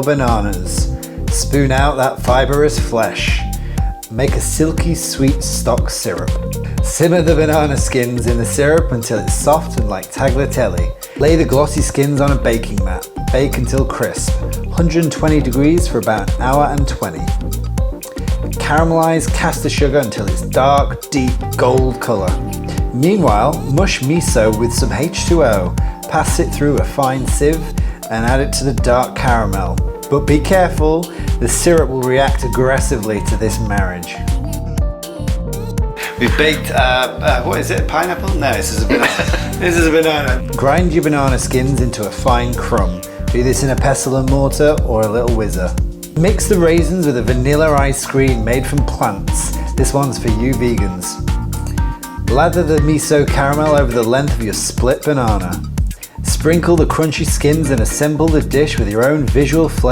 bananas. Spoon out that fibrous flesh. Make a silky sweet stock syrup. Simmer the banana skins in the syrup until it's soft and like tagliatelle. Lay the glossy skins on a baking mat. Bake until crisp. 120 degrees for about an hour and 20. Caramelize caster sugar until it's dark, deep gold color. Meanwhile, mush miso with some H2O. Pass it through a fine sieve and add it to the dark caramel. But be careful, the syrup will react aggressively to this marriage. We've baked, what is it, pineapple? No, this is a banana. This is a banana. Grind your banana skins into a fine crumb. Do this in a pestle and mortar or a little whizzer. Mix the raisins with a vanilla ice cream made from plants. This one's for you vegans. Lather the miso caramel over the length of your split banana. Sprinkle the crunchy skins and assemble the dish with your own visual flavor.